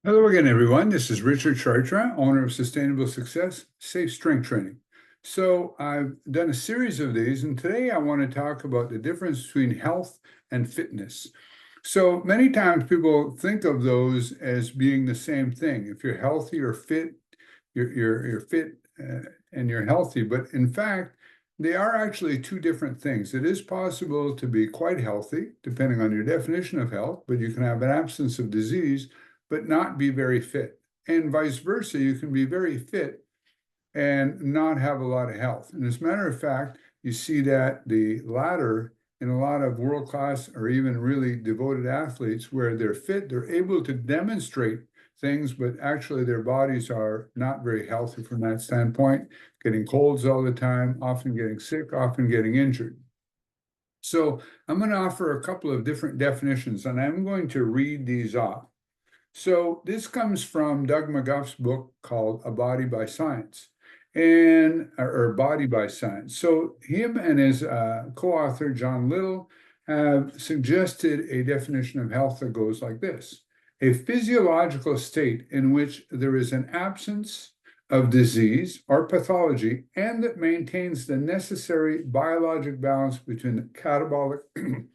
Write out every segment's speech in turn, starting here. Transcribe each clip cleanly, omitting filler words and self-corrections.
Hello again, everyone. This is Richard Chartrand, owner of Sustainable Success, Safe Strength Training. So I've done a series of these, and today I want to talk about the difference between health and fitness. So many times people think of those as being the same thing. If you're healthy or fit, you're fit and you're healthy. But in fact, they are actually two different things. It is possible to be quite healthy, depending on your definition of health, but you can have an absence of disease but not be very fit. And vice versa, you can be very fit and not have a lot of health. And as a matter of fact, you see that the latter in a lot of world-class or even really devoted athletes where they're fit, they're able to demonstrate things, but actually their bodies are not very healthy from that standpoint, getting colds all the time, often getting sick, often getting injured. So I'm going to offer a couple of different definitions, and I'm going to read these off. So this comes from Doug McGuff's book called A Body by Science, or Body by Science. So him and his co-author, John Little, have suggested a definition of health that goes like this: a physiological state in which there is an absence of disease or pathology and that maintains the necessary biologic balance between the catabolic and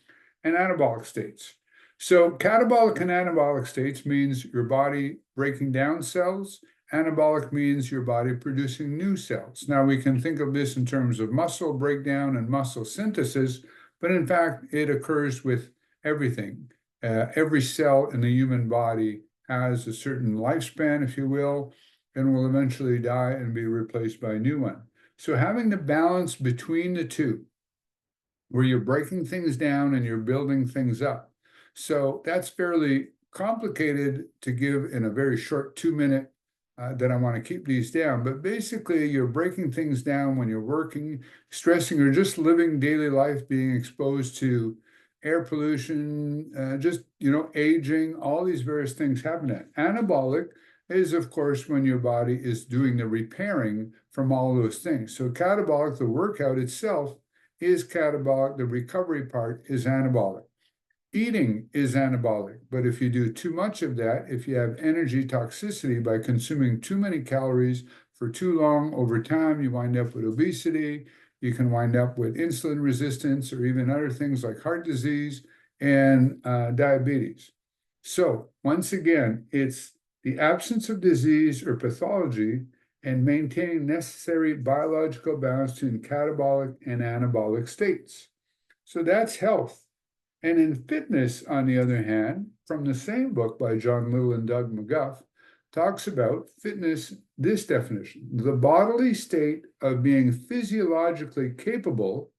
anabolic states. So catabolic and anabolic states means your body breaking down cells. Anabolic means your body producing new cells. Now we can think of this in terms of muscle breakdown and muscle synthesis, but in fact, it occurs with everything. Every cell in the human body has a certain lifespan, if you will, and will eventually die and be replaced by a new one. So having the balance between the two, where you're breaking things down and you're building things up. So that's fairly complicated to give in a very short 2 minute that I want to keep these down. But basically, you're breaking things down when you're working, stressing, or just living daily life, being exposed to air pollution, just, aging, all these various things happen. Anabolic is, of course, when your body is doing the repairing from all those things. So catabolic, the workout itself, is catabolic. The recovery part is anabolic. Eating is anabolic, but if you do too much of that, if you have energy toxicity by consuming too many calories for too long over time, you wind up with obesity. You can wind up with insulin resistance or even other things like heart disease and diabetes. So once again, it's the absence of disease or pathology and maintaining necessary biological balance between catabolic and anabolic states. So that's health. And in fitness, on the other hand, from the same book by John Little and Doug McGuff, talks about fitness, this definition: the bodily state of being physiologically capable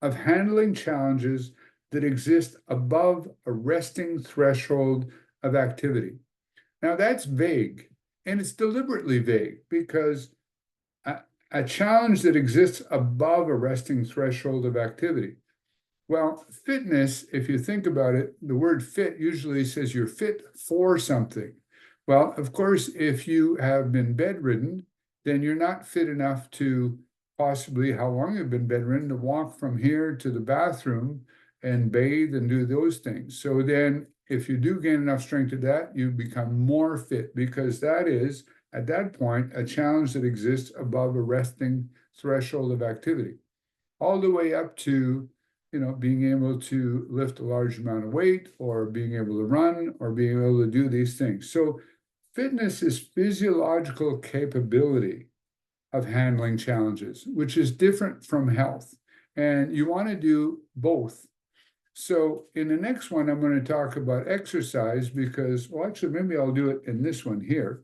of handling challenges that exist above a resting threshold of activity. Now, that's vague, and it's deliberately vague because a challenge that exists above a resting threshold of activity. Well, fitness, if you think about it, the word fit usually says you're fit for something. Well, of course, if you have been bedridden, then you're not fit enough to possibly, how long you've been bedridden, to walk from here to the bathroom and bathe and do those things. So then if you do gain enough strength to that, you become more fit because that is, at that point, a challenge that exists above a resting threshold of activity, all the way up to being able to lift a large amount of weight or being able to run or being able to do these things. So fitness is physiological capability of handling challenges, which is different from health. And you want to do both. So in the next one, I'm going to talk about exercise because, well, actually, maybe I'll do it in this one here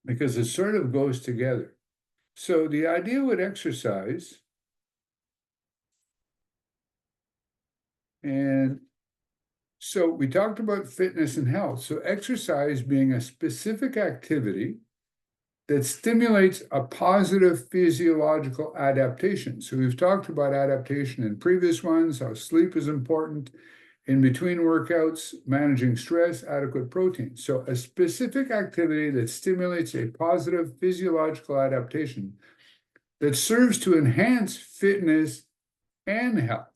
because it sort of goes together. So the idea with exercise, and so we talked about fitness and health. So exercise being a specific activity that stimulates a positive physiological adaptation. So we've talked about adaptation in previous ones, how sleep is important, in between workouts, managing stress, adequate protein. So a specific activity that stimulates a positive physiological adaptation that serves to enhance fitness and health,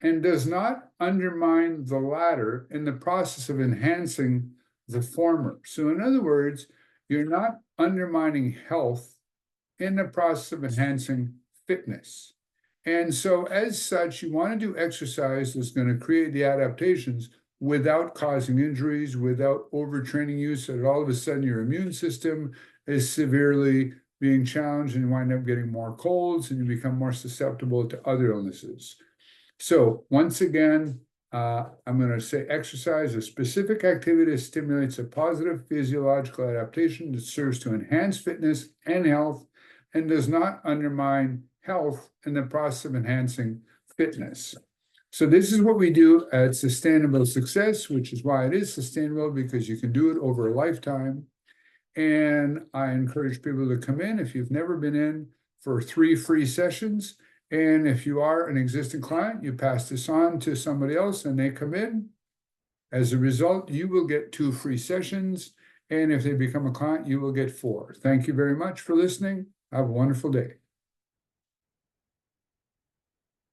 and does not undermine the latter in the process of enhancing the former. So in other words, you're not undermining health in the process of enhancing fitness. And so as such, you want to do exercise that's going to create the adaptations without causing injuries, without overtraining you, so that all of a sudden your immune system is severely being challenged and you wind up getting more colds and you become more susceptible to other illnesses. So once again, I'm going to say exercise, a specific activity that stimulates a positive physiological adaptation that serves to enhance fitness and health and does not undermine health in the process of enhancing fitness. So this is what we do at Sustainable Success, which is why it is sustainable, because you can do it over a lifetime. And I encourage people to come in if you've never been in for 3 free sessions. And if you are an existing client, you pass this on to somebody else and they come in. As a result, you will get 2 free sessions. And if they become a client, you will get 4. Thank you very much for listening. Have a wonderful day.